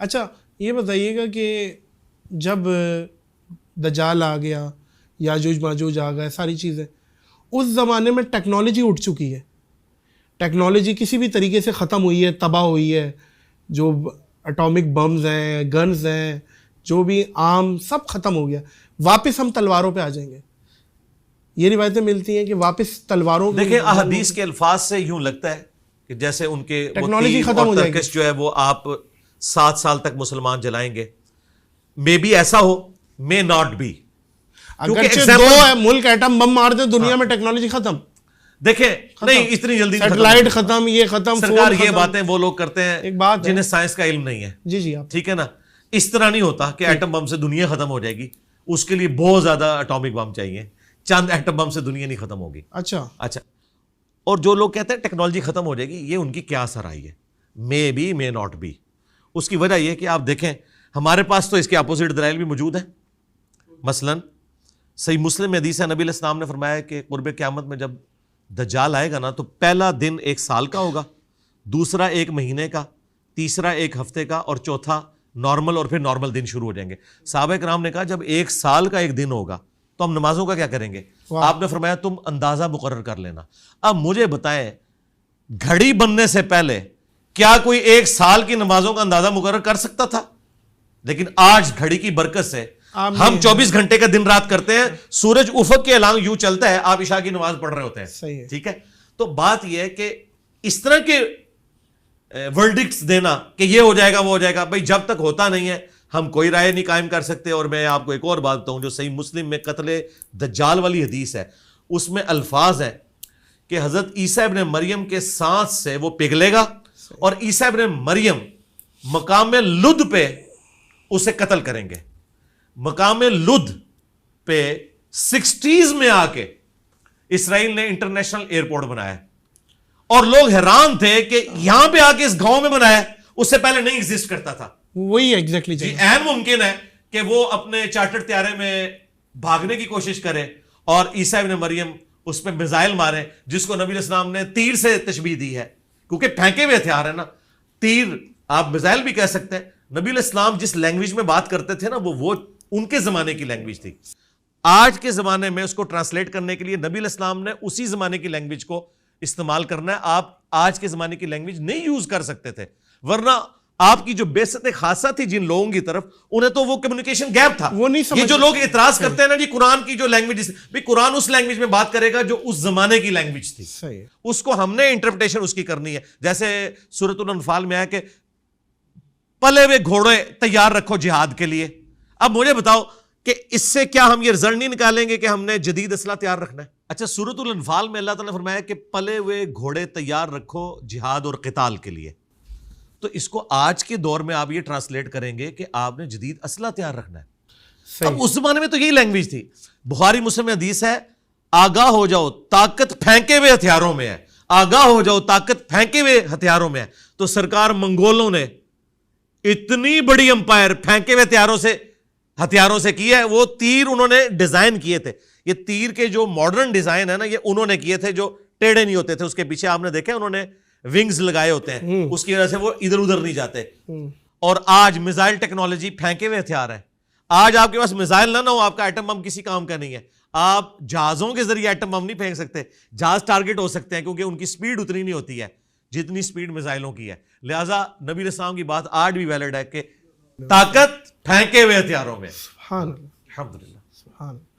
اچھا یہ بتائیے گا کہ جب دجال آ گیا، یاجوج ماجوج آ گئے، ساری چیزیں، اس زمانے میں ٹیکنالوجی اٹھ چکی ہے، ٹیکنالوجی کسی بھی طریقے سے ختم ہوئی ہے، تباہ ہوئی ہے، جو اٹامک بمز ہیں، گنز ہیں، جو بھی عام سب ختم ہو گیا، واپس ہم تلواروں پہ آ جائیں گے. یہ روایتیں ملتی ہیں کہ واپس تلواروں پہ. دیکھیں احادیث کے الفاظ سے یوں لگتا ہے کہ جیسے ان کے ٹیکنالوجی ختم ہو جائے گی، ترکش جو ہے وہ آپ 7 سال تک مسلمان جلائیں گے. مے بی ایسا ہو، مے ناٹ بی. اگرچہ دو ملک ایٹم بم مار دیں دنیا میں ٹیکنالوجی ختم. دیکھیں نہیں اتنی جلدی سیٹلائٹ ختم، یہ ختم. سرکار یہ باتیں وہ لوگ کرتے ہیں جنہیں سائنس کا علم نہیں ہے. جی جی آپ ٹھیک ہے نا. اس طرح نہیں ہوتا کہ ایٹم بم سے دنیا ختم ہو جائے گی. اس کے لیے بہت زیادہ اٹامک بم چاہیے. چند ایٹم بم سے دنیا نہیں ختم ہوگی. اچھا. اور جو لوگ کہتے ہیں ٹیکنالوجی ختم ہو جائے گی، یہ ان کی کیا اثر آئی ہے؟ May be may not be. اس کی وجہ یہ کہ آپ دیکھیں ہمارے پاس تو اس کے اپوزٹ دلائل بھی موجود ہیں. مثلا صحیح مسلم میں حدیث ہے، نبی علیہ السلام نے فرمایا کہ قرب قیامت میں جب دجال آئے گا نا تو پہلا دن 1 سال کا ہوگا، دوسرا 1 مہینے کا، تیسرا 1 ہفتے کا، اور چوتھا نارمل، اور پھر نارمل دن شروع ہو جائیں گے. صحابہ کرام نے کہا جب 1 سال کا 1 دن ہوگا تو ہم نمازوں کا کیا کریں گے؟ آپ نے فرمایا تم اندازہ مقرر کر لینا. اب مجھے بتائیں گھڑی بننے سے پہلے کیا کوئی 1 سال کی نمازوں کا اندازہ مقرر کر سکتا تھا؟ لیکن آج گھڑی کی برکت سے ہم 24 گھنٹے کا دن رات کرتے ہیں. سورج افق کے الانگ یوں چلتا ہے، آپ عشاء کی نماز پڑھ رہے ہوتے ہیں. ٹھیک ہے. تو بات یہ ہے کہ اس طرح کے ورڈکٹس دینا کہ یہ ہو جائے گا وہ ہو جائے گا، بھائی جب تک ہوتا نہیں ہے ہم کوئی رائے نہیں قائم کر سکتے. اور میں آپ کو ایک اور بات بتاؤں جو صحیح مسلم میں قتل دجال والی حدیث ہے، اس میں الفاظ ہیں کہ حضرت عیسیٰ ابن مریم کے سانس سے وہ پگھلے گا اور عیسیٰ ابن مریم مقام لد پہ اسے قتل کریں گے. مقام لد پہ 60s میں آ کے اسرائیل نے انٹرنیشنل ایئرپورٹ بنایا اور لوگ حیران تھے کہ یہاں پہ آ کے اس گاؤں میں بنایا، اس سے پہلے نہیں ایگزسٹ کرتا تھا. وہی ایگزیکٹلی جی عین ممکن ہے کہ وہ اپنے چارٹر طیارے میں بھاگنے کی کوشش کرے اور عیسیٰ ابن مریم اس پہ میزائل مارے، جس کو نبی علیہ السلام نے تیر سے تشبیہ دی ہے کیونکہ پھینکے ہوئے ہتھیار ہے نا. تیر آپ میزائل بھی کہہ سکتے ہیں. نبی علیہ السلام جس لینگویج میں بات کرتے تھے نا وہ ان کے زمانے کی لینگویج تھی. آج کے زمانے میں اس کو ٹرانسلیٹ کرنے کے لیے نبی علیہ السلام نے اسی زمانے کی لینگویج کو استعمال کرنا ہے. آپ آج کے زمانے کی لینگویج نہیں یوز کر سکتے تھے، ورنہ آپ کی جو بیست خاصہ تھی جن لوگوں کی طرف، انہیں تو وہ کمیونیکیشن گیپ تھا. وہ نہیں سمجھ. یہ جو لوگ اعتراض کرتے ہیں نا جی قرآن کی جو لینگویج، بھی قرآن اس لینگویج میں بات کرے گا جو اس زمانے کی لینگویج تھی. صحیح. اس کو ہم نے انٹرپریٹیشن اس کی کرنی ہے. جیسے سورۃ الانفال میں ہے کہ پلے ہوئے گھوڑے تیار رکھو جہاد کے لیے. اب مجھے بتاؤ کہ اس سے کیا ہم یہ رزلٹ نہیں نکالیں گے کہ ہم نے جدید اسلحہ تیار رکھنا ہے؟ اچھا سورۃ الانفال میں اللہ تعالیٰ نے فرمایا کہ پلے ہوئے گھوڑے تیار رکھو جہاد اور قتال کے لیے. تو اس کو آج کے دور میں آپ یہ ٹرانسلیٹ کریں گے کہ آپ نے جدید اسلحہ تیار رکھنا ہے. اب اس زمانے میں تو یہی لینگویج تھی. بخاری مسلم میں حدیث ہے آگاہ ہو جاؤ طاقت پھینکے ہوئے ہتھیاروں میں ہے. آگاہ ہو جاؤ طاقت پھینکے ہوئے ہتھیاروں میں ہے. تو سرکار منگولوں نے اتنی بڑی امپائر پھینکے ہوئے ہتھیاروں سے کی ہے. وہ تیر انہوں نے ڈیزائن کیے تھے. یہ تیر کے جو ماڈرن ڈیزائن ہے نا یہ انہوں نے کیے تھے جو ٹیڑھے نہیں ہوتے تھے. اس کے پیچھے آپ نے دیکھا انہوں نے ونگز لگائے ہوتے ہیں، اس کی وجہ سے وہ ادھر ادھر نہیں جاتے. اور آج میزائل ٹیکنالوجی پھینکے ہوئے ہتھیار ہے. آج آپ کے پاس میزائل نہ ہو آپ کا ایٹم بم کسی کام کا نہیں ہے. آپ جہازوں کے ذریعے ایٹم بم نہیں پھینک سکتے. جہاز ٹارگٹ ہو سکتے ہیں کیونکہ ان کی سپیڈ اتنی نہیں ہوتی ہے جتنی سپیڈ میزائلوں کی ہے. لہٰذا نبی علیہ السلام کی بات آج بھی ویلڈ ہے کہ طاقت پھینکے ہوئے ہتھیاروں میں. سبحان اللہ. الحمدللہ. سبحان اللہ.